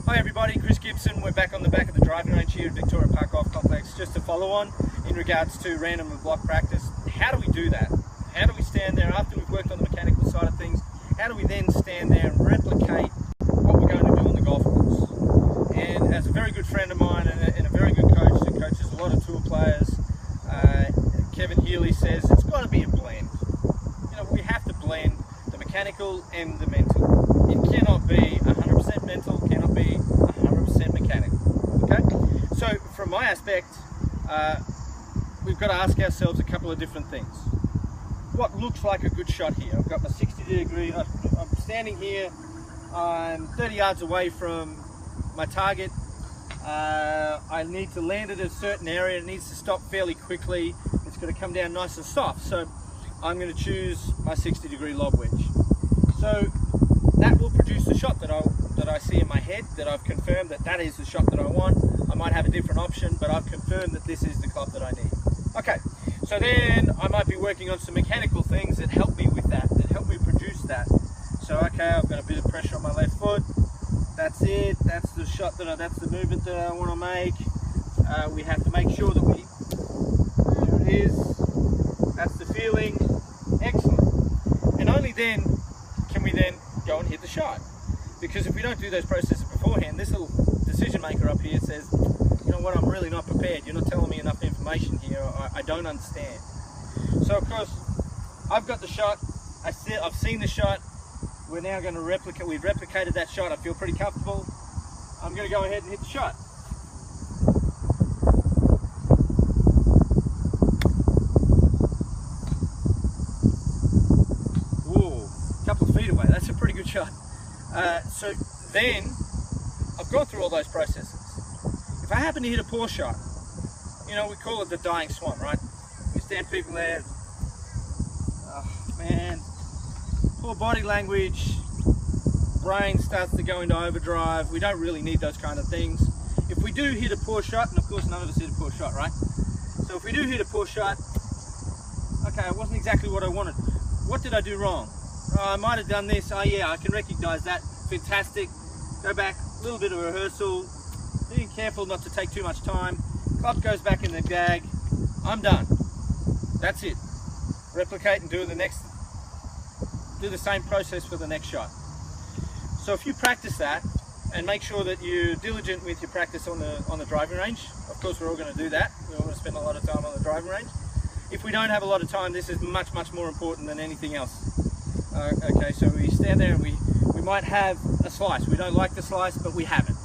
Hi everybody, Chris Gibson. We're back on the back of the driving range here at Victoria Park Golf Complex. Just to follow on in regards to random and block practice. How do we do that? How do we stand there after we've worked on the mechanical side of things? How do we then stand there and replicate what we're going to do on the golf course? And as a very good friend of mine and a very good coach that coaches a lot of tour players, Kevin Healy says it's got to be a blend. You know, we have to blend the mechanical and the mental. It cannot be 100% mental, cannot be 100% mechanical. Okay? So from my aspect, we've got to ask ourselves a couple of different things. What looks like a good shot here? I've got my 60-degree, I'm standing here, I'm 30 yards away from my target. I need to land it at a certain area, it needs to stop fairly quickly, it's going to come down nice and soft. So I'm going to choose my 60-degree lob wedge. So that will produce the shot that I see in my head, that I've confirmed that is the shot that I want. I might have a different option, but I've confirmed that this is the club that I need. Okay, so then I might be working on some mechanical things that help me with that help me produce that. So okay, I've got a bit of pressure on my left foot. That's it. That's the shot that's the movement that I want to make. We have to make sure that there it is. That's the feeling. Excellent. And only then can we then go and hit the shot. Because if we don't do those processes beforehand, this little decision maker up here says, you know what, I'm really not prepared. You're not telling me enough information here. I don't understand. So of course, I've got the shot. I've seen the shot. We're now going to replicate. We've replicated that shot. I feel pretty comfortable. I'm going to go ahead and hit the shot. Ooh, a couple of feet away. That's a pretty good shot. So then I've gone through all those processes. If I happen to hit a poor shot, you know, we call it the dying swan, right? We stand people there. Oh man, poor body language, brain starts to go into overdrive. We don't really need those kind of things. If we do hit a poor shot, and of course none of us hit a poor shot, right? So if we do hit a poor shot, okay, it wasn't exactly what I wanted. What did I do wrong? Oh, I might have done this. Oh yeah, I can recognize that. Fantastic. Go back, a little bit of rehearsal, being careful not to take too much time. Club goes back in the bag. I'm done. That's it. Replicate and do the same process for the next shot. So if you practice that and make sure that you're diligent with your practice on the driving range, of course we're all going to do that. We're all going to spend a lot of time on the driving range. If we don't have a lot of time, this is much more important than anything else. Okay, so we stand there and we might have a slice. We don't like the slice, but we have it.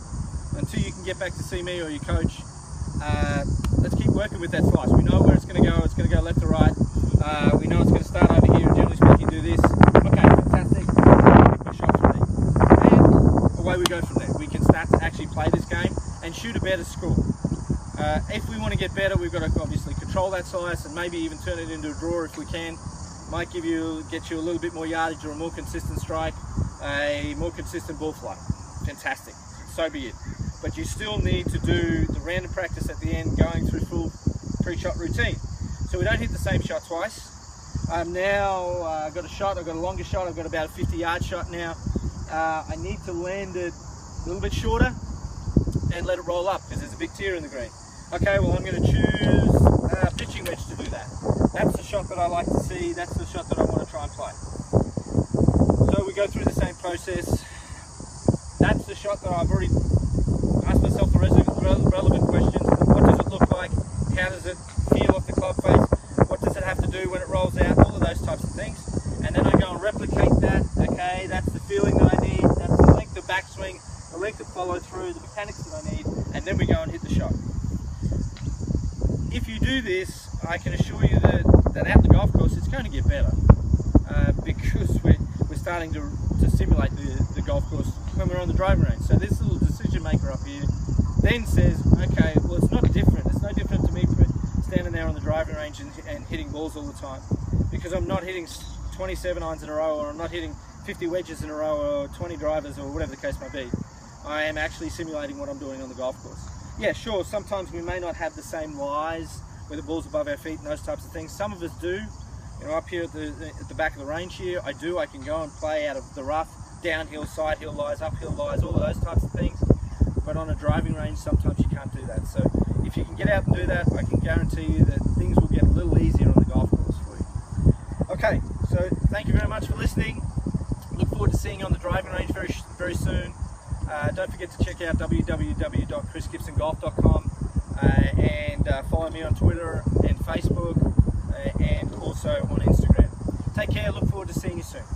Until you can get back to see me or your coach, let's keep working with that slice. We know where it's going to go. It's going to go left to right. We know it's going to start over here and generally speaking do this. Okay, fantastic. My shot from there. And away we go from there. We can start to actually play this game and shoot a better score. If we want to get better, we've got to obviously control that slice and maybe even turn it into a draw if we can. Might get you a little bit more yardage or a more consistent strike, a more consistent ball flight. Fantastic. So be it. But you still need to do the random practice at the end, going through full pre-shot routine. So we don't hit the same shot twice. Now I've got a shot, I've got a longer shot, I've got about a 50-yard shot now. I need to land it a little bit shorter and let it roll up because there's a big tear in the green. Okay, well I'm going to choose a pitching wedge to do that. That's the shot that I like to see, that's the shot that I want to try and play. So we go through the same process. That's the shot that I've already asked myself the relevant questions. What does it look like? How does it feel off the club face? What does it have to do when it rolls out? All of those types of things. And then I go and replicate that. Okay, that's the feeling that I need. That's the length of backswing, the length of follow through, the mechanics that I need. And then we go and hit the shot. If you do this, I can assure you that at the golf course it's going to get better because we're starting to simulate the golf course when we're on the driving range. So this little decision maker up here then says, okay, well it's not different. It's no different to me standing there on the driving range and hitting balls all the time because I'm not hitting 27 irons in a row or I'm not hitting 50 wedges in a row or 20 drivers or whatever the case may be. I am actually simulating what I'm doing on the golf course. Yeah, sure, sometimes we may not have the same lies where the ball's above our feet and those types of things. Some of us do. You know, up here at the back of the range here, I can go and play out of the rough, downhill, side hill lies, uphill lies, all of those types of things. but on a driving range sometimes you can't do that. So if you can get out and do that, I can guarantee you that things will get a little easier on the golf course for you. Okay, so thank you very much for listening. Look forward to seeing you on the driving range very soon. Don't forget to check out www.chrisgibsongolf.com and follow me on Twitter and Facebook and also on Instagram. Take care, look forward to seeing you soon.